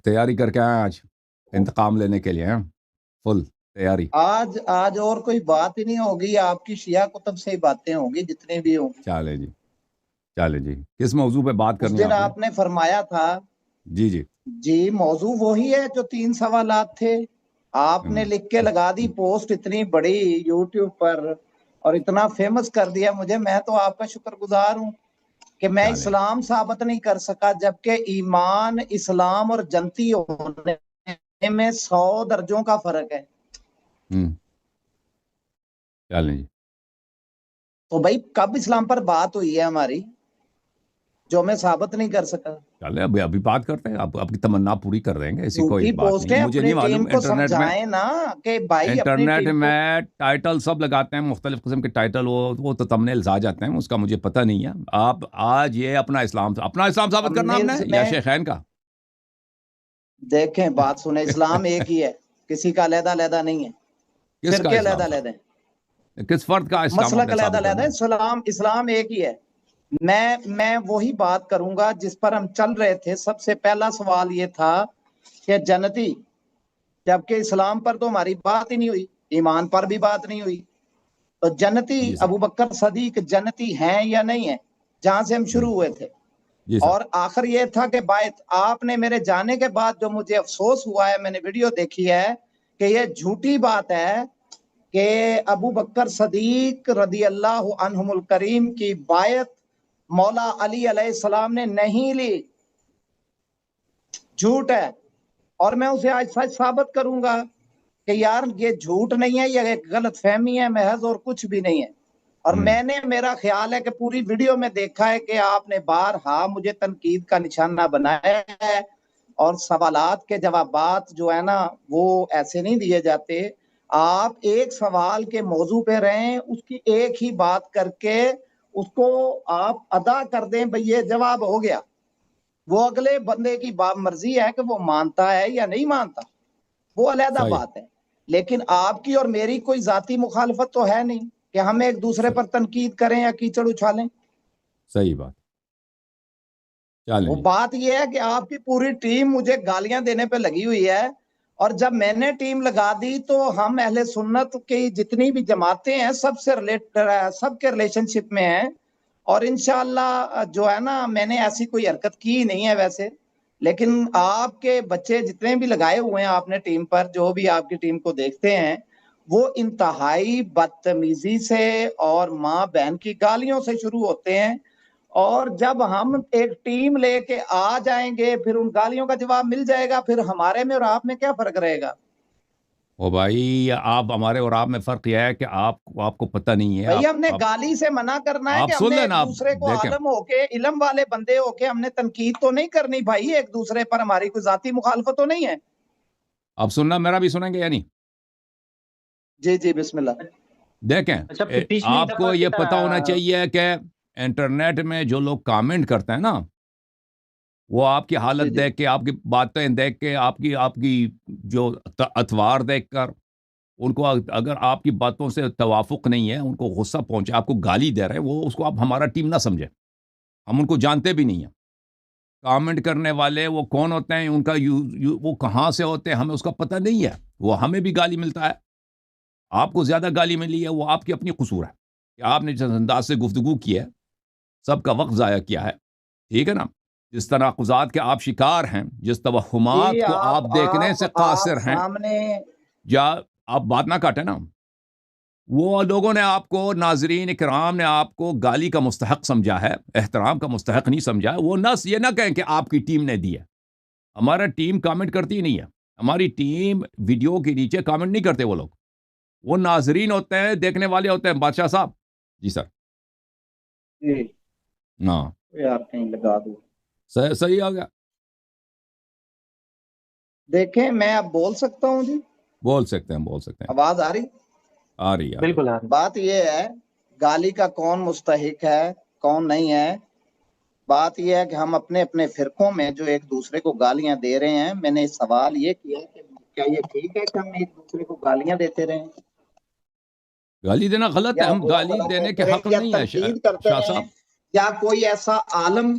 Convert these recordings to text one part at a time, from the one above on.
تیاری کر کے آئے آج انتقام لینے کے لیے ہیں؟ فل تیاری آج اور کوئی بات ہی نہیں ہوگی، آپ کی شیعہ کتب سے ہی باتیں ہوگی جتنے بھی ہوں گی۔ چالے جی کس موضوع پہ بات اس کرنی ہے دن آپ نے فرمایا تھا جی موضوع وہی ہے جو 3 سوالات تھے، آپ نے لکھ کے لگا دی پوسٹ اتنی بڑی یوٹیوب پر اور اتنا فیمس کر دیا مجھے، میں تو آپ کا شکر گزار ہوں کہ میں اسلام ثابت نہیں کر سکا، جبکہ ایمان اسلام اور جنتی ہونے میں 100 درجوں کا فرق ہے۔ چلیں جی تو بھائی کب اسلام پر بات ہوئی ہے ہماری جو میں ثابت نہیں کر سکا؟ چلے ابھی بات کرتے ہیں، آپ کی تمنا پوری کر دیں گے، ایسی کوئی جھوٹی بات پوسٹ نہیں، ہے، مجھے اپنی نہیں معلوم۔ ٹیم کو سمجھائیں نا کہ بھائی اپنی انٹرنیٹ ٹیم کو میں ٹائٹل سب لگاتے ہیں، مختلف قسم کے ٹائٹل، وہ تو تمنیلز آ جاتے ہیں، اس کا مجھے پتہ نہیں ہے۔ آپ آج یہ اپنا اسلام ثابت کرنا ہم نے یا شیخین کا؟ دیکھیں بات سنیں، اسلام ایک ہی ہے، کسی کا علیحدہ علیحدہ نہیں ہے، کس کا فرقے اسلام علیحدہ علیحدہ ہیں، کس فرد کا اسلام آپ مسلک نے علیحدہ ثابت علیحدہ کرنا ہے، اسلام ایک ہی ہے۔ میں وہی بات کروں گا جس پر ہم چل رہے تھے۔ سب سے پہلا سوال یہ تھا کہ جنتی، جبکہ اسلام پر تو ہماری بات ہی نہیں ہوئی، ایمان پر بھی بات نہیں ہوئی، تو جنتی جی سر، ابو بکر صدیق جنتی ہیں یا نہیں ہیں، جہاں سے ہم شروع ہوئے تھے۔ جی سر، اور آخر یہ تھا کہ بات آپ نے میرے جانے کے بعد جو مجھے افسوس ہوا ہے، میں نے ویڈیو دیکھی ہے کہ یہ جھوٹی بات ہے کہ ابو بکر صدیق رضی اللہ عنہم الکریم کی بایعت مولا علی علیہ السلام نے نہیں لی، جھوٹ ہے۔ اور میں اسے آج سچ ثابت کروں گا کہ یار یہ جھوٹ نہیں ہے، یہ ایک غلط فہمی ہے محض، اور کچھ بھی نہیں ہے۔ اور میں نے، میرا خیال ہے کہ پوری ویڈیو میں دیکھا ہے کہ آپ نے بارہا مجھے تنقید کا نشانہ بنایا ہے، اور سوالات کے جوابات جو ہے نا وہ ایسے نہیں دیے جاتے۔ آپ ایک سوال کے موضوع پہ رہیں، اس کی ایک ہی بات کر کے اس کو آپ ادا کر دیں، بھئی یہ جواب ہو گیا، وہ اگلے بندے کی مرضی ہے کہ وہ مانتا ہے یا نہیں مانتا، وہ علیحدہ صحیح بات ہے۔ لیکن آپ کی اور میری کوئی ذاتی مخالفت تو ہے نہیں کہ ہم ایک دوسرے پر تنقید کریں یا کیچڑ اچھالیں۔ صحیح بات، چلیں وہ جی بات یہ ہے کہ آپ کی پوری ٹیم مجھے گالیاں دینے پہ لگی ہوئی ہے، اور جب میں نے ٹیم لگا دی تو ہم اہل سنت کی جتنی بھی جماعتیں ہیں سب سے سب کے ریلیشن شپ میں ہیں، اور انشاءاللہ جو ہے نا میں نے ایسی کوئی حرکت کی نہیں ہے ویسے، لیکن آپ کے بچے جتنے بھی لگائے ہوئے ہیں آپ نے ٹیم پر، جو بھی آپ کی ٹیم کو دیکھتے ہیں، وہ انتہائی بدتمیزی سے اور ماں بہن کی گالیوں سے شروع ہوتے ہیں، اور جب ہم ایک ٹیم لے کے آ جائیں گے پھر ان گالیوں کا جواب مل جائے گا، پھر ہمارے میں اور آپ میں کیا فرق رہے گا؟ او بھائی، آپ ہمارے اور آپ میں فرق یہ ہے کہ آپ کو پتہ نہیں ہے، بھئی ہم نے گالی سے منع کرنا ہے آپ کہ ہم سن نے لینا، ایک آپ دوسرے کو دیکھیں، عالم ہو کے، علم والے بندے ہو کے ہم نے تنقید تو نہیں کرنی بھائی، ایک دوسرے پر ہماری کوئی ذاتی مخالفت تو نہیں ہے۔ آپ سننا، میرا بھی سنیں گے یا نہیں؟ جی جی بسم اللہ۔ دیکھیں، آپ کو یہ پتہ ہونا چاہیے کہ انٹرنیٹ میں جو لوگ کامنٹ کرتے ہیں نا، وہ آپ کی حالت دیکھ کے، آپ کی باتیں دیکھ کے، آپ کی جو اتوار دیکھ کر، ان کو اگر آپ کی باتوں سے توافق نہیں ہے، ان کو غصہ پہنچے، آپ کو گالی دے رہے ہیں، وہ اس کو آپ ہمارا ٹیم نہ سمجھے، ہم ان کو جانتے بھی نہیں ہیں۔ کامنٹ کرنے والے وہ کون ہوتے ہیں، ان کا وہ کہاں سے ہوتے ہیں، ہمیں اس کا پتہ نہیں ہے۔ وہ ہمیں بھی گالی ملتا ہے، آپ کو زیادہ گالی ملی ہے، وہ آپ کی اپنی قصور ہے کہ آپ نے جس انداز سے گفتگو کی ہے، سب کا وقت ضائع کیا ہے، ٹھیک ہے نا؟ جس تناقضات کے آپ شکار ہیں، جس توہمات کو آپ دیکھنے سے قاصر ہیں، سامنے یا آپ بات نہ کاٹیں نا، وہ لوگوں نے آپ کو، ناظرین کرام نے آپ کو گالی کا مستحق سمجھا ہے، احترام کا مستحق نہیں سمجھا ہے۔ وہ یہ نہ کہیں کہ آپ کی ٹیم نے دی ہے، ہمارا ٹیم کامنٹ کرتی نہیں ہے، ہماری ٹیم ویڈیو کے نیچے کامنٹ نہیں کرتے، وہ ناظرین ہوتے ہیں، دیکھنے والے ہوتے ہیں۔ بادشاہ صاحب جی سر، جی ہاں یار کہیں لگا دوں، صحیح آ گیا، دیکھیں میں اب بول سکتا ہوں جی؟ بول سکتے ہیں، آواز آ رہی؟ آ رہی ہے، بالکل آ رہی۔ بات یہ ہے گالی کا کون مستحق ہے کون نہیں ہے، بات یہ ہے کہ ہم اپنے اپنے فرقوں میں جو ایک دوسرے کو گالیاں دے رہے ہیں، میں نے سوال یہ کیا کہ کیا یہ ٹھیک ہے کہ ہم ایک دوسرے کو گالیاں دیتے رہیں، گالی دینا غلط ہے، یا ہم برا گالی بھلا دینے کہتے کے رہیں، حق یا نہیں ہے تنقید کرتے شاہ رہیں، صاحب۔ یا کوئی ایسا عالم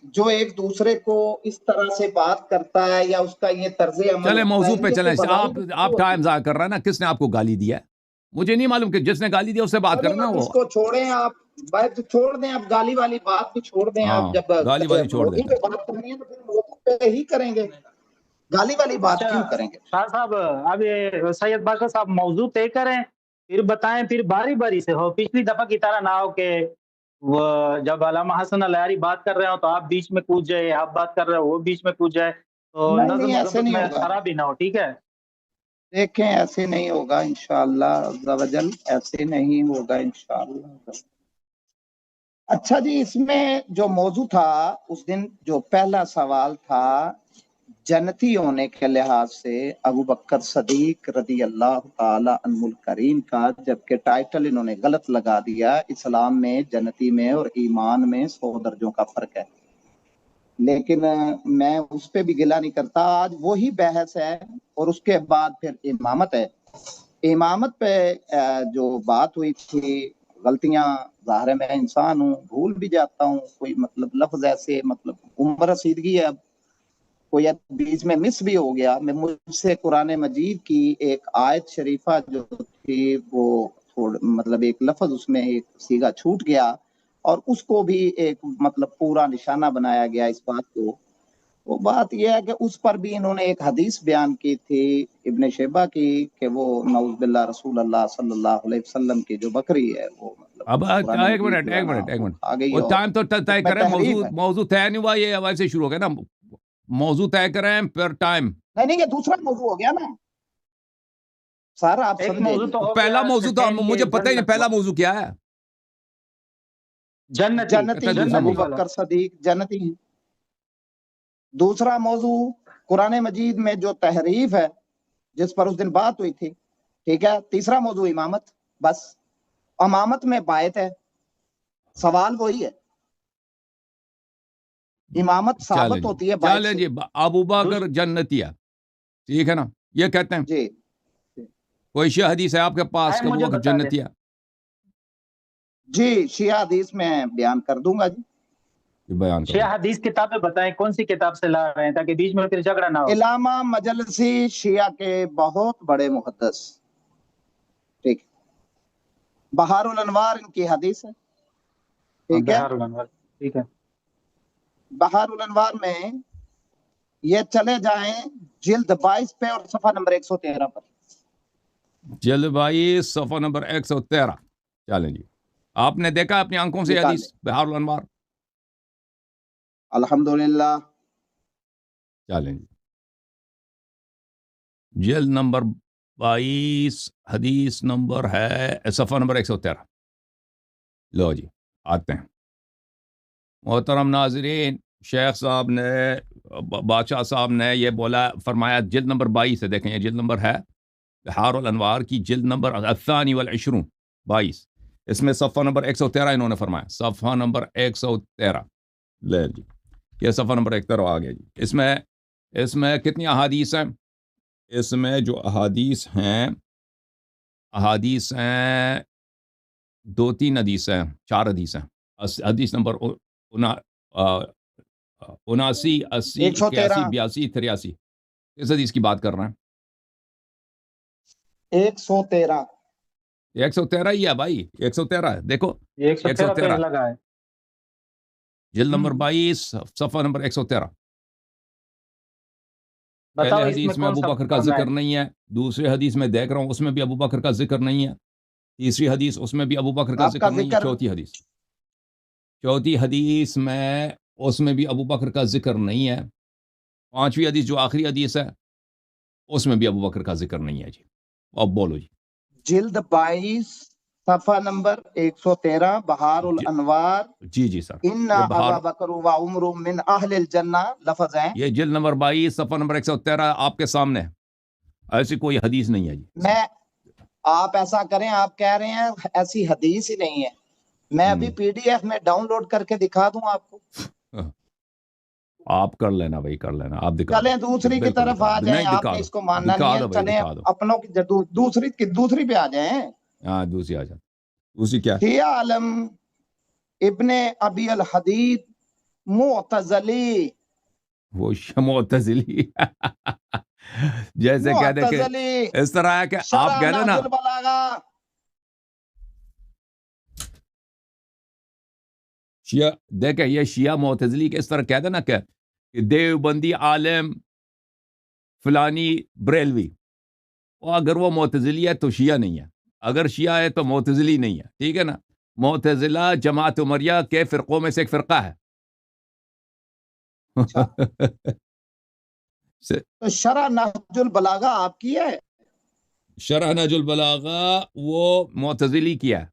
جو ایک دوسرے کو اس طرح سے بات کرتا ہے یا اس کا یہ طرز عمل چلے موضوع پہ چلیں. آپ ٹائم ہوتی ضائع کر رہے ہیں نا. کس نے آپ کو گالی دیا ہے؟ مجھے نہیں معلوم کہ جس نے گالی دیا اس سے بات کریں نا. آپ وہ اس کو چھوڑیں, آپ بات چھوڑ دیں, آپ گالی والی بات بھی چھوڑ دیں. ہاں, آپ جب گالی والی چھوڑ موضوع دیتے پہ بات کرنی ہے تو پھر موضوع پہ ہی کریں گے, گالی والی بات کیوں کریں گے؟ شاہ صاحب اب یہ سید باقر صاحب موضوع طے کریں, پھر بتائیں, پھر باری باری سے ہو. پچھلی دفعہ کی طرح نہ ہو کہ وہ جب علامہ حسن الہاری بات کر رہے ہو تو آپ بیچ میں کود جائے, آپ بات کر رہے ہو وہ بیچ میں کود جائے, تو نظم و ایسے ضبط نہیں میں ہوگا. خرابی نہ ہو. ٹھیک ہے, دیکھیں ایسے نہیں ہوگا انشاءاللہ عز و جل, ایسے نہیں ہوگا انشاءاللہ. اچھا جی, اس میں جو موضوع تھا اس دن, جو پہلا سوال تھا جنتی ہونے کے لحاظ سے ابو بکر صدیق رضی اللہ تعالی عنہ الکریم کا, جبکہ ٹائٹل انہوں نے غلط لگا دیا. اسلام میں جنتی میں اور ایمان میں 100 درجوں کا فرق ہے, لیکن میں اس پہ بھی گلہ نہیں کرتا. آج وہی بحث ہے. اور اس کے بعد پھر امامت ہے. امامت پہ جو بات ہوئی تھی, غلطیاں ظاہر ہے, میں انسان ہوں, بھول بھی جاتا ہوں. کوئی مطلب لفظ ایسے, مطلب عمر رسیدگی ہے, اب کوئی بیچ میں مس بھی ہو گیا. میں مجھ سے قرآن مجید کی ایک آیت شریفہ جو تھی وہ مطلب ایک لفظ اس میں ایک سیگا چھوٹ گیا, اور اس کو بھی ایک مطلب پورا نشانہ بنایا گیا اس بات کو. وہ بات یہ ہے کہ اس پر بھی انہوں نے ایک حدیث بیان کی تھی ابن شیبہ کی, کہ وہ نعوذ باللہ رسول اللہ صلی اللہ علیہ وسلم کی جو بکری ہے وہ مطلب اب ایک منٹ آ گئی, وہ اور ٹائم تو طے اس میں کریں. تحریف ہے. موضوع طے نہیں ہوا, یہ ویسے شروع ہو گیا نا. موضوع طے کریں پھر ٹائم. نہیں, یہ دوسرا موضوع ہو گیا نا سارا, آپ ایک سمجھے موضوع جی. تو ہو پہلا گیا موضوع تو سٹین مجھے یہ پتہ ہی نہیں پہلا موضوع کیا ہے. جنتی جنتی ابو والا. بکر صدیق جنتی ہیں. دوسرا موضوع قرآن مجید میں جو تحریف ہے جس پر اس دن بات ہوئی تھی, ٹھیک ہے. تیسرا موضوع امامت. بس امامت میں بایت ہے, سوال وہی ہے, امامت ثابت ہوتی ہے بایت چلیں سے. جی, ابو بکر جنتی ہے, ٹھیک ہے نا, یہ کہتے ہیں. جی, کوئی شیعہ حدیث ہے آپ کے پاس کہ مجھے ابو بکر بتا دیں. جنتی ہے؟ جی, شیعہ حدیث میں بیان کر دوں گا جی. بیان کرو. شیعہ حدیث کتابیں بتائیں, کون سی کتاب سے لا رہے ہیں تاکہ بیچ میں پھر جھگڑا نہ ہو. علامہ مجلسی شیعہ کے بہت بڑے محدث, ٹھیک. بہار الانوار ان کی حدیث ہے, ٹھیک ہے. بہار الانوار, ٹھیک ہے. بہار الانوار میں یہ چلے جائیں جلد 22 پہ اور صفحہ نمبر 113 پر. جلد 22 صفحہ نمبر 113. چلیں جی, آپ نے دیکھا اپنی آنکھوں سے نکال حدیث بہار الانوار؟ الحمدللہ. چلیں جی, جلد نمبر 22 حدیث نمبر ہے صفحہ نمبر 113. لو جی, آتے ہیں. محترم ناظرین, شیخ صاحب نے, بادشاہ صاحب نے یہ بولا, فرمایا جلد نمبر 22 ہے. دیکھیں یہ جلد نمبر ہے بہار الانوار کی, جلد نمبر الثانی والعشرون 22. اس میں صفحہ نمبر 113 انہوں نے فرمایا, صفحہ نمبر 113. لے جی, یہ صفحہ نمبر 113 آ گیا جی. اس میں کتنی احادیث ہیں؟ اس میں جو احادیث ہیں 2-3 حدیث ہیں, 4 حدیث ہیں. حدیث نمبر 79, 80, 81, 82, 83. کس حدیث کی بات کر رہے ہیں؟ 113. 113 ہی ہے بھائی, 113 ہے. دیکھو 113 پیج لگا ہے, جلد نمبر 22 صفحہ نمبر 113. پہلے حدیث میں ابو بکر کا ذکر نہیں ہے, دوسری حدیث میں دیکھ رہا ہوں اس میں بھی ابو بکر کا ذکر نہیں ہے, تیسری حدیث اس میں بھی ابو بکر کا ذکر نہیں ہے, چوتھی حدیث میں اس میں بھی ابو بکر کا ذکر نہیں ہے, 5ویں حدیث جو آخری حدیث ہے اس میں بھی ابو بکر کا ذکر نہیں ہے جی. اب بولو جی. جلد 22 صفحہ نمبر 113 بہار الانوار. جی سر, ان ابا بکر و عمر من اہل الجنہ لفظ ہیں. یہ جلد نمبر 22 صفحہ نمبر 113 آپ کے سامنے ہے, ایسی کوئی حدیث نہیں ہے جی. آپ ایسا کریں, آپ کہہ رہے ہیں ایسی حدیث ہی نہیں ہے, میں ابھی PDF میں ڈاؤن لوڈ کر کے دکھا دوں آپ کو. آپ کر لینا بھائی, کر لینا, آپ دکھا. چلیں دوسری کی طرف آ جائیں, آپ نے اس کو ماننا نہیں ہے, چلیں اپنوں کی دوسری پہ آ جائیں. ہاں دوسری آ جائیں. دوسری کیا؟ شیعہ عالم ابن ابی الحدید معتزلی، وہ معتزلی جیسے کہتے کہ معتزلی اس طرح ہے کہ آپ شرح کہہ رہے نا نہج البلاغہ. شیعہ، دیکھیں یہ شیعہ معتزلی کے اس طرح کہتے نا کہ دیوبندی عالم فلانی بریلوی، اور اگر وہ معتزلی ہے تو شیعہ نہیں ہے، اگر شیعہ ہے تو معتزلی نہیں ہے، ٹھیک ہے نا. معتزلہ جماعت عمریہ کے فرقوں میں سے ایک فرقہ ہے. تو شرح نہج البلاغہ آپ کی ہے؟ شرح نہج البلاغہ وہ معتزلی کیا ہے،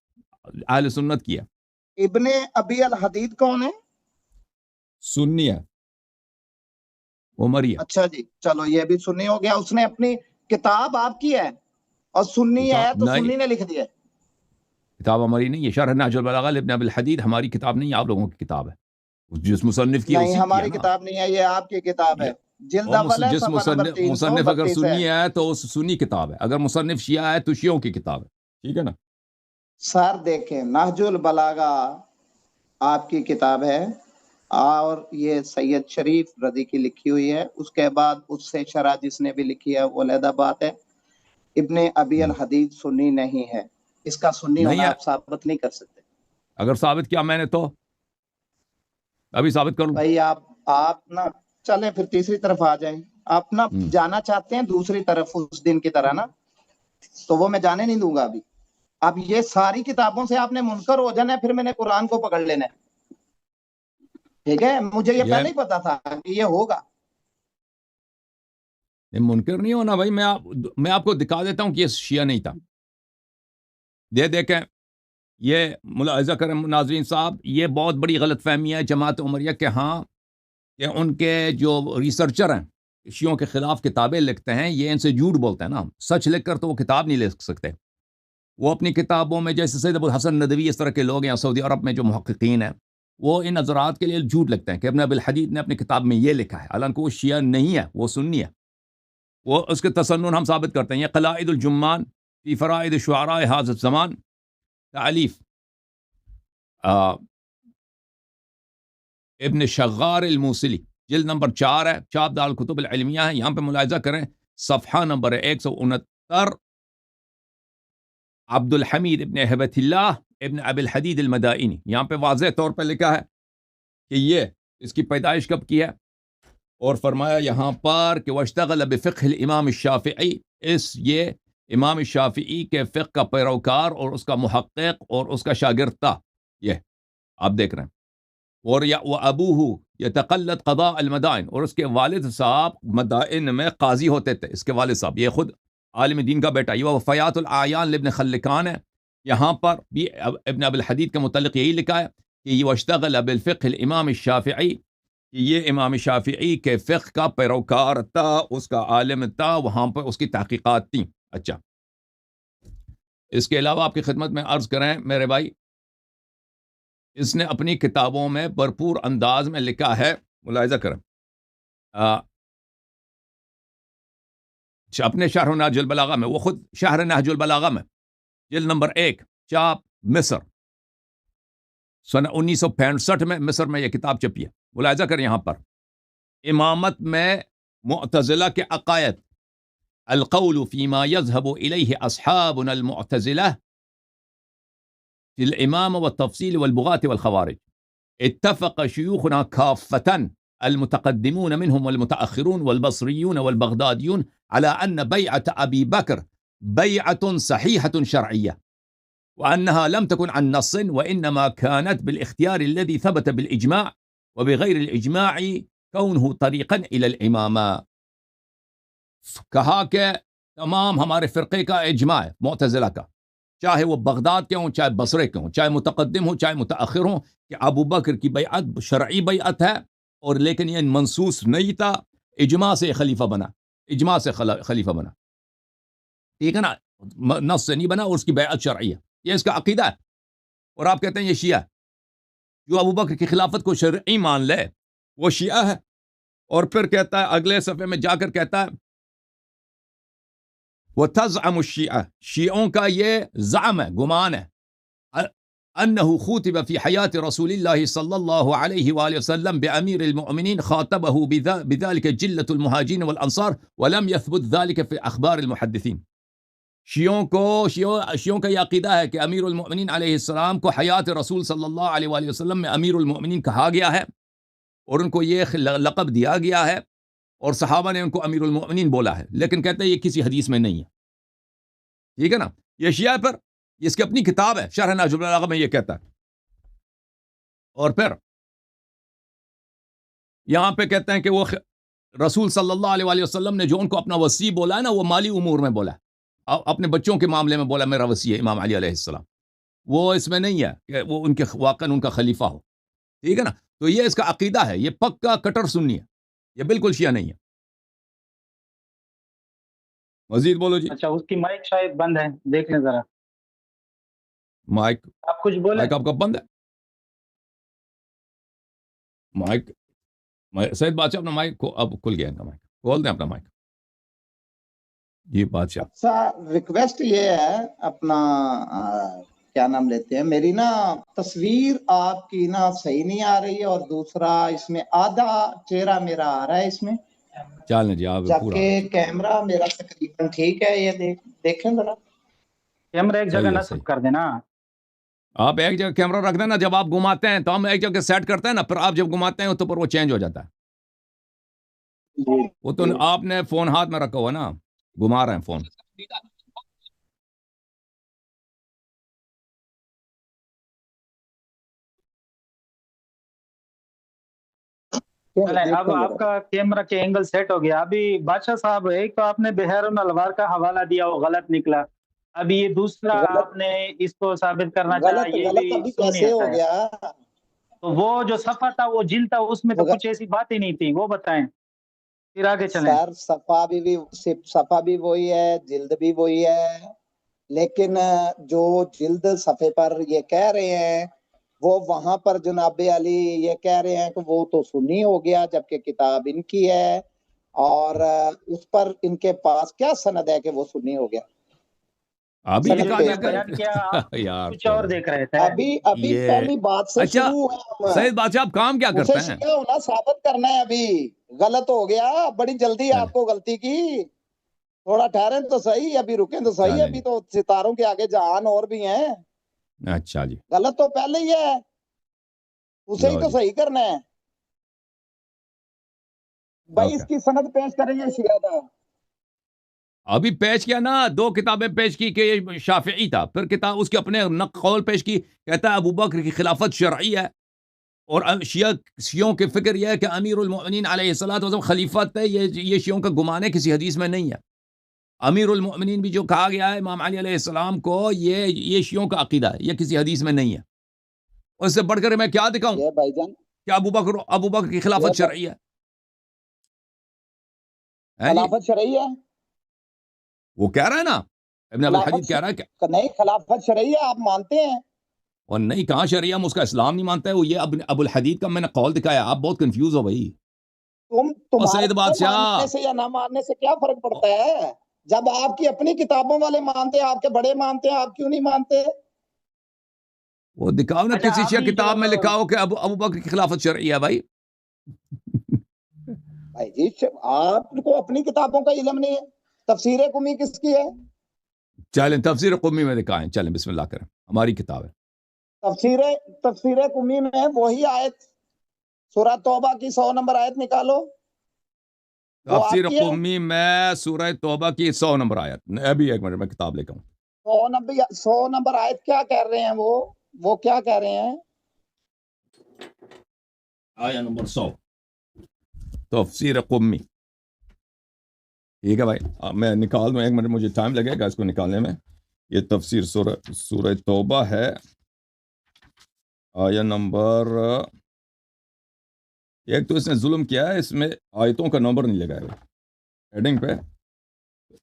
اہل سنت کیا. ابن ابی الحدید کون ہے؟ سنی ہے، عمریہ. اچھا جی، چلو یہ بھی سنی ہو گیا. اس نے اپنی کتاب آپ کی ہے اور سنی ہے تو نہیں، سنی نے لکھ دیا ہے. کتاب ہماری نہیں ہے. شرح نہج البلاغہ ابن ابی الحدید ہماری کتاب نہیں ہے، آپ لوگوں کی کتاب ہے. جس مصنف کی نہیں ہماری کتاب نہیں ہے، یہ آپ کی کتاب ہے. جلد اول ہے، جس صفحہ نمبر مصنف اگر 332 سنی ہے تو اس سنی کتاب ہے، اگر مصنف شیعہ ہے تو شیعوں کی کتاب ہے، ٹھیک ہے نا. سر دیکھیں، نہج البلاغہ آپ کی کتاب ہے اور یہ سید شریف رضی کی لکھی ہوئی ہے. اس کے بعد اس سے شرح جس نے بھی لکھی ہے وہ علیحدہ بات ہے. ابن ابی الحدید سنی نہیں ہے، اس کا سنی نہیں ہونا ہے. آپ ثابت نہیں کر سکتے. اگر ثابت کیا میں نے تو ابھی ثابت کر لوں. بھائی آپ نا چلیں پھر تیسری طرف آ جائیں. آپ نا جانا چاہتے ہیں دوسری طرف اس دن کی طرح نا، تو وہ میں جانے نہیں دوں گا ابھی. اب یہ ساری کتابوں سے آپ نے منکر ہو جانا ہے، پھر میں نے قرآن کو پکڑ لینا ہے. ٹھیک ہے، مجھے یہ پہلے ہی پتا تھا کہ یہ ہوگا. منکر نہیں ہونا بھائی. میں آپ کو دکھا دیتا ہوں کہ یہ شیعہ نہیں تھا. دیکھیں، یہ ملاحظہ کریں ناظرین صاحب، یہ بہت بڑی غلط فہمی ہے جماعت عمریہ کے ہاں کہ ان کے جو ریسرچر ہیں شیعوں کے خلاف کتابیں لکھتے ہیں، یہ ان سے جھوٹ بولتے ہیں نا. سچ لکھ کر تو وہ کتاب نہیں لکھ سکتے. وہ اپنی کتابوں میں جیسے سید ابو الحسن ندوی اس طرح کے لوگ ہیں سعودی عرب میں جو محققین ہیں، وہ ان نظرات کے لیے جھوٹ لکھتے ہیں کہ ابن ابی الحدید نے اپنی کتاب میں یہ لکھا ہے، حالانکہ وہ شیعہ نہیں ہے، وہ سنی ہے. وہ اس کے تسنن ہم ثابت کرتے ہیں. یہ قلائد الجمان فی فرائد شعراء هذا الزمان، تعلیف ابن شغار الموصلی، جلد نمبر 4 ہے، چاپ دار الکتب العلمیہ ہے. یہاں پہ ملاحظہ کریں صفحہ نمبر 169. عبد الحمید ابن ہبت اللہ ابن ابی الحدید المدائنی، یہاں پہ واضح طور پہ لکھا ہے کہ یہ اس کی پیدائش کب کی ہے، اور فرمایا یہاں پر کہ واشتغل بفقہ الامام الشافعی، یہ امام شافعی کے فقہ کا پیروکار اور اس کا محقق اور اس کا شاگرد تھا. یہ آپ دیکھ رہے ہیں. اور وابوہ یتقلد قضاء المدائن، اور اس کے والد صاحب مدائن میں قاضی ہوتے تھے. اس کے والد صاحب یہ خود عالم دین کا بیٹا. یہ وفیات الاعیان لابن خلکان ہے. یہاں پر بھی ابن ابی الحدید کے متعلق یہی لکھا ہے کہ یہ واشتغل بالفقہ الامام الشافعی، یہ امام شافعی کے فقہ کا پیروکار تھا، اس کا عالم تھا، وہاں پر اس کی تحقیقات تھیں. اچھا، اس کے علاوہ آپ کی خدمت میں عرض کریں میرے بھائی، اس نے اپنی کتابوں میں بھرپور انداز میں لکھا ہے، ملاحظہ کریں اپنے شرح نہج البلاغہ میں، وہ خود شرح نہج البلاغہ میں جلد نمبر 1، چاپ مصر، سن 1965 میں مصر میں یہ کتاب چھپی ہے. ملاحظہ کریں یہاں پر امامت میں معتزلہ کے عقائد، القول فيما يذهب إليه أصحابنا المعتزلة في الإمام والتفصيل والبغاة والخوارج. اتفق شيوخنا كافة المتقدمون منهم والمتأخرون والبصريون والبغداديون على أن بيعة أبي بكر بيعة صحيحة شرعية، وأنها لم تكن عن نص، وإنما كانت بالاختيار الذي ثبت بالإجماع، وبغير الإجماع كونه طريقا إلى الإمامة. کہا کہ تمام ہمارے فرقے کا اجماع ہے، معتزلہ کا، چاہے وہ بغداد کے ہوں، چاہے بصرے کے ہوں، چاہے متقدم ہوں، چاہے متأخر ہوں، کہ ابو بکر کی بیعت شرعی بیعت ہے، اور لیکن یہ منصوص نہیں تھا، اجماع سے خلیفہ بنا، اجماع سے خلیفہ بنا، ٹھیک ہے نا، نص سے نہیں بنا، اور اس کی بیعت شرعی ہے. یہ اس کا عقیدہ ہے. اور آپ کہتے ہیں یہ شیعہ جو ابو بکر کی خلافت کو شرعی مان لے وہ شیعہ ہے. اور پھر کہتا ہے اگلے صفحے میں جا کر کہتا ہے وَتَزْعَمُ الشِّيعَةِ، شیعوں کا یہ زعم ہے، گمان ہے، أنه خوتب في حياة رسول الله صلى الله عليه وآله وسلم بأمير المؤمنين خاطبه بذلك جلة المهاجرين والأنصار ولم يثبت ذلك في أخبار المحدثين. شیعوں کا یہ عقیدہ ہے کہ امیر المؤمنین علیہ السلام کو حیات رسول صلی اللہ علیہ وآلہ وسلم میں امیر المؤمنین کہا گیا ہے اور ان کو یہ لقب دیا گیا ہے اور صحابہ نے ان کو امیر المؤمنین بولا ہے، لیکن کہتے ہیں یہ کسی حدیث میں نہیں ہے. ٹھیک ہے نا؟ یہ شیعہ پر اس کی اپنی کتاب ہے شرح نہج البلاغہ میں یہ کہتا ہے. اور پھر یہاں پہ کہتے ہیں کہ وہ رسول صلی اللہ علیہ وآلہ وسلم نے جو ان کو اپنا وصی بولا ہے نا، وہ مالی امور میں بولا ہے، اپنے بچوں کے معاملے میں بولا میرا وصی ہے امام علی علیہ السلام. وہ اس میں نہیں ہے کہ وہ ان کے واقعاً ان کا خلیفہ ہو. ٹھیک ہے نا؟ تو یہ اس کا عقیدہ ہے، یہ پکا کٹر سنی ہے، یہ بالکل شیعہ نہیں ہے. مزید بولو جی. اچھا، اس کی مائک شاید بند ہے، دیکھ لیں ذرا. مائک آپ کچھ بولیں. مائک آپ کا بند ہے. مائک سید بادشاہ اپنا مائک اب کھل گیا، ان کا مائک کھول دیں اپنا مائک. جی بادشاہ. اچھا، ریکویسٹ یہ ہے اپنا کیا نام لیتے ہیں، میری نا تصویر آپ کی نا صحیح نہیں آ رہی ہے، اور دوسرا اس میں آدھا چہرہ میرا آ رہا ہے اس میں، چلیں جی آپ پورا، جبکہ کیمرہ میرا تقریباً ٹھیک ہے. یہ دیکھیں ذرا کیمرہ ایک جگہ نصب کر دینا. آپ ایک جگہ کیمرہ رکھ دینا، جب آپ گھماتے ہیں تو ہم ایک جگہ سیٹ کرتے ہیں نا، پھر آپ جب گھماتے ہیں تو پر وہ چینج ہو جاتا ہے. وہ تو آپ نے فون ہاتھ میں رکھا ہوا نا، گھما رہے ہیں فون. اب آپ کا کیمرہ کے اینگل سیٹ ہو گیا. ابھی بادشاہ صاحب، ایک تو آپ نے بحر الانوار کا حوالہ دیا، وہ غلط نکلا. ابھی یہ دوسرا آپ نے اس کو ثابت کرنا چاہا، یہ بھی سنی ہو گیا. تو وہ جو صفحہ تھا، وہ جلد تھا، اس میں تو کچھ ایسی بات ہی نہیں تھی، وہ بتائیں پھر آگے چلیں. سر صفحہ بھی وہی ہے، جلد بھی وہی ہے، لیکن جو جلد صفحے پر یہ کہہ رہے ہیں وہ وہاں پر جناب علی یہ کہہ رہے ہیں کہ وہ تو سنی ہو گیا، جبکہ کتاب ان کی ہے، اور اس پر ان کے پاس کیا سند ہے کہ وہ سنی ہو گیا. ابھی کچھ اور دیکھ رہے تھے. ابھی پہلی بات سے شروع ہے. سید بادشاہ آپ کام کیا کرتے ہیں؟ ہونا ثابت کرنا ہے. ابھی غلط ہو گیا، بڑی جلدی آپ کو غلطی کی. تھوڑا ٹھہریں تو صحیح، ابھی رکیں تو صحیح. ابھی تو ستاروں کے آگے جہان اور بھی ہیں. اچھا جی، غلط تو پہلے ہی ہے، اسے ہی تو صحیح کرنا ہے بھائی. اس کی سند پیش کریں گے شیعہ. ابھی پیش کیا نا، 2 کتابیں پیش کی کہ یہ شافعی تھا، پھر کتاب اس کے اپنے قول پیش کی، کہتا ہے ابو بکر کی خلافت شرعی ہے، اور شیعوں کی فکر یہ ہے کہ امیر المؤمنین علیہ الصلوۃ خلیفت ہے. یہ شیعوں کا گمان ہے، کسی حدیث میں نہیں ہے. امیر المؤمنین بھی جو کہا گیا ہے امام علی علیہ السلام کو، یہ شیعوں کا عقیدہ ہے، یہ کسی حدیث میں نہیں ہے. اس سے بڑھ کر میں کیا دکھاؤں کہ ابو بکر کی خلافت شرعی ہے. خلافت شرعی ہے، وہ کہہ رہا ہے نا، ابن ابی الحدید کہہ رہا ہے کہ نہیں خلافت شرعی ہے، آپ مانتے ہیں؟ اور نہیں، کہاں شرعی، ہم اس کا اسلام نہیں مانتا ہے. وہ یہ ابو الحدید کا میں نے قول دکھایا. آپ بہت کنفیوز ہو بھائی. سید بادشاہ ماننے سے یا نہ ماننے سے کیا فرق پڑتا ہے؟ جب آپ کی اپنی کتابوں والے مانتے ہیں، آپ کے بڑے مانتے ہیں، آپ کیوں نہیں مانتے؟ وہ دکھاؤ نا، کسی شیعہ کتاب میں لکھاؤ کہ ابو بکر کی خلافت شرعی ہے بھائی. بھائی جی، آپ کو اپنی کتابوں کا علم نہیں ہے. تفسیر قمی کس کی ہے؟ چلیں تفسیر قمی میں دکھائیں، چلیں بسم اللہ کریں، ہماری کتاب ہے. تفسیر قمی میں وہی آیت، سورہ توبہ کی 100 نمبر آیت نکالو. تفسیر قمی میں سورہ توبہ کی 100 نمبر آیت. ابھی ایک منٹ میں کتاب لے کے آؤں. 100 نمبر آیت کیا کہہ رہے ہیں؟ وہ کیا کہہ رہے ہیں؟ آیت نمبر 100 تفسیر قمی. ٹھیک ہے بھائی، میں نکال دوں، ایک منٹ مجھے ٹائم لگے گا اس کو نکالنے میں. یہ تفسیر سورہ توبہ ہے، آیت نمبر، ایک تو اس نے ظلم کیا ہے، اس میں آیتوں کا نمبر نہیں لگایا ہوا ہیڈنگ پہ،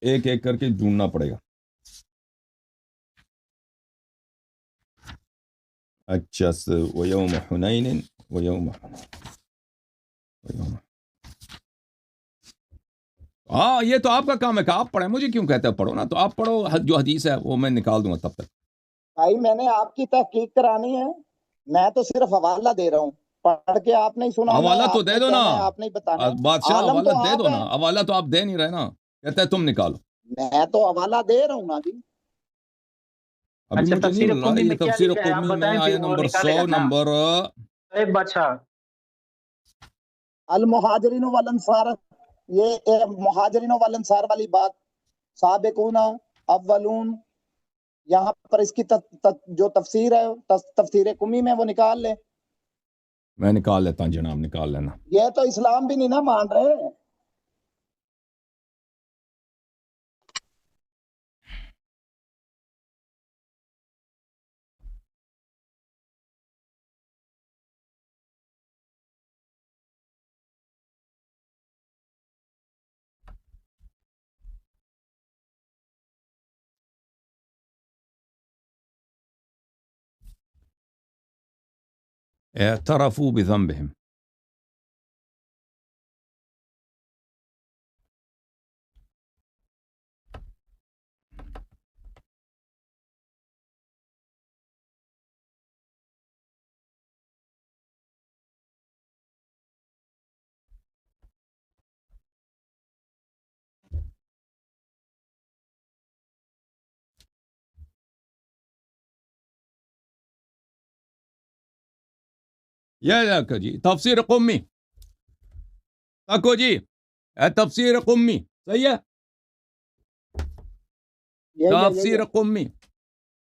ایک ایک کر کے ڈھونڈنا پڑے گا. اچھا، وَيَوْمَ حُنَيْنٍ وَيَوْمَ ہاں، یہ تو آپ کا کام ہے کہ آپ پڑھیں، مجھے کیوں کہتے ہیں پڑھو نا، تو آپ پڑھو جو حدیث ہے وہ میں نکال دوں گا تب تک. بھائی میں نے آپ کی تحقیق کرانی ہے، میں تو صرف حوالہ دے رہا ہوں، پڑھ کے آپ نہیں سنا، حوالہ تو دے دو نا آپ نہیں بتانا، بادشاہ، عالم حوالہ تو دے آپ دو نا، ہیں، حوالہ تو آپ دے نہیں رہے نا، کہتا ہے تم نکالو. میں تو حوالہ دے رہا ہوں نا جی. ابھی اچھا مجھے نہیں تفسیر مل رہا. قمی یہ میں کیا تفسیر لکھا ہے آپ قومی میں بتائیں، آیا پھر وہ نمبر نکالے 100 گا نا نمبر ایک بادشاہ. المہاجرین والانصار، یہ مہاجرین والانصار والی بات، سابقون اولون، یہاں پر اس کی جو تفسیر ہے تفسیر قمی میں وہ نکال لے. میں نکال لیتا ہوں جناب، نکال لینا. یہ تو اسلام بھی نہیں نا مان رہے. اعترفوا بذنبهم. یا جی تفسیر قمی تکو جی، تفسیر قمی صحیح ہے. تفسیر قمی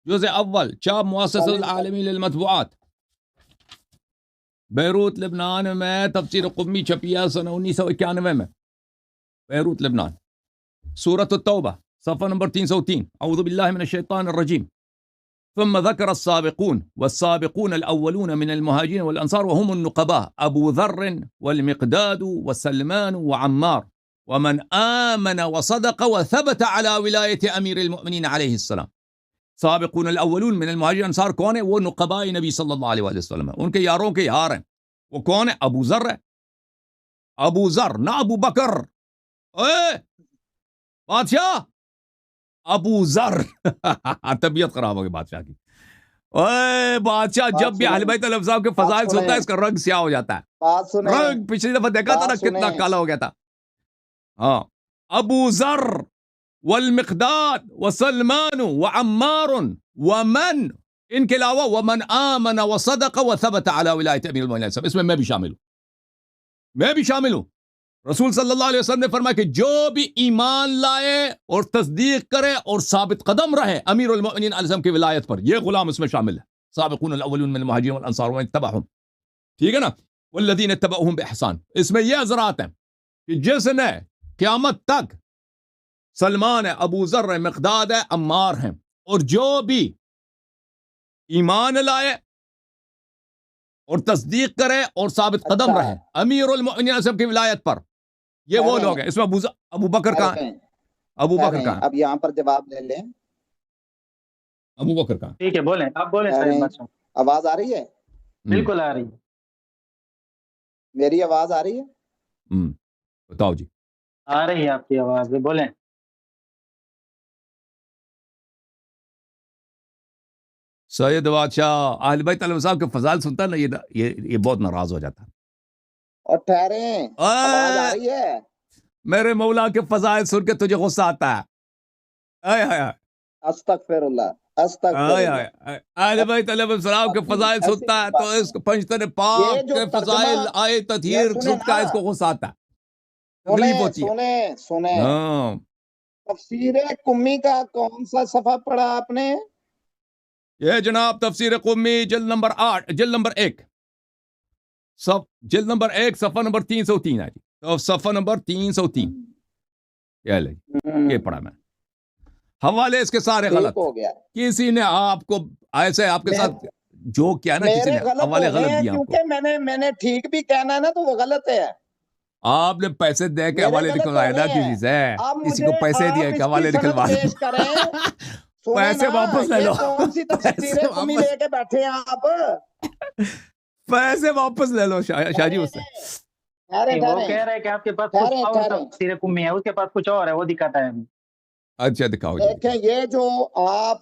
جزء اول، چاپ مؤسسہ العالمی للمطبوعات، بیروت لبنان میں تفسیر قمی چھپی ہے سنہ 1991 میں، بیروت لبنان. سورة التوبہ صفحہ نمبر 303، اعوذ باللہ من الشیطان الرجیم. ثم ذكر السابقون والسابقون الأولون من المهاجرين والأنصار وهم النقباء أبو ذر والمقداد وسلمان وعمار ومن آمن وصدق وثبت على ولاية أمير المؤمنين عليه السلام. سابقون الأولون من المهاجرين والأنصار کون ہے؟ وہ نقباء نبی صلی اللہ علیہ وسلم ہیں، ان کے یاروں کے یار ہیں. وہ کون ہے؟ ابو ذر ہے. ابو ذر نہ ابو بکر. اے بادشاہ ابو ذر طبیعت خراب ہوگی بادشاہ کی. اوے بادشاہ جب بھی اہل بیت علیہ السلام کے فضائل سنتا ہے اس کا رنگ سیاہ ہو جاتا ہے. رنگ پچھلی دفعہ دیکھا تھا نا کتنا کالا ہو گیا تھا. ہاں ابو ذر والمقداد وسلمان وعمار ومن، ان کے علاوہ ومن آمن وصدق وثبت على ولایت امیر المؤمنین، اس میں میں بھی شامل ہوں، میں بھی شامل ہوں. رسول صلی اللہ علیہ وسلم نے فرمایا کہ جو بھی ایمان لائے اور تصدیق کرے اور ثابت قدم رہے امیر المؤمنین علیہ السلام کی ولایت پر، یہ غلام اس میں شامل ہے. سابقون الاولون من المہاجرین والانصار ومن اتبعهم، ٹھیک ہے نا، والذین اتبعوهم باحسان. اس میں یہ حضرات ہیں کہ جس نے قیامت تک سلمان ہے، ابو ذر ہے، مقداد ہے، عمار ہیں، اور جو بھی ایمان لائے اور تصدیق کرے اور ثابت قدم رہے امیر المؤمنین علیہ السلام کی ولایت پر، یہ وہ لوگ ہیں. اس میں ابو بکر کہاں ہے؟ ابو بکر کہاں ہے؟ اب یہاں پر جواب لے لیں. ابو بکر کہاں ہے؟ ٹھیک ہے بولیں، آپ بولیں سید بادشاہ. آواز آ رہی ہے؟ بالکل آ رہی ہے. میری آواز آ رہی ہے؟ بتاؤ جی. آ رہی ہے آپ کی آواز، بولیں. سید بادشاہ اہل بیت علیہ السلام کے فضائل سنتا ہے نا، یہ بہت ناراض ہو جاتا ہے. اور ٹھہریں، آواز آ رہی ہے؟ میرے مولا کے فضائل سن کے تجھے غصہ آتا ہے. استغفر اللہ، استغفر اللہ. اہل بیت علیہ السلام کے فضائل سنتا ہے تو اس کو پنجتن پاک کے فضائل آئے تطہیر سن کا اس کو غصہ آتا ہے، تکلیف ہوتی ہے. سنیں تفسیر قمی کا کون سا صفحہ پڑھا آپ نے؟ یہ جناب تفسیر قمی جلد نمبر 8، جلد نمبر 1، جلد نمبر 1 صفحہ نمبر 303 ہے جی. تو صفحہ نمبر 303 یہ پڑھا میں. حوالے اس کے سارے غلط ہو گیا. کسی نے آپ کو ایسے آپ کے ساتھ جو کیا نا، کسی نے حوالے غلط دیا آپ کو. کیونکہ میں نے ٹھیک بھی کہنا ہے نا تو وہ غلط ہے. آپ نے پیسے دے کے حوالے نکلوائے نا کسی سے، کسی کو پیسے دیا کہ حوالے نکلوا پیسے واپس لے لو. کون سی تفسیر قمی لے کے بیٹھے ہیں آپ؟ پیسے واپس لے لو شاہ جی. اس سے وہ کہہ رہے کہ آپ کے پاس کچھ اور تفسیر قمی ہے، اس کے پاس کچھ اور ہے، وہ دکھاتا ہے. اچھا دکھاؤ. دیکھیں یہ جو آپ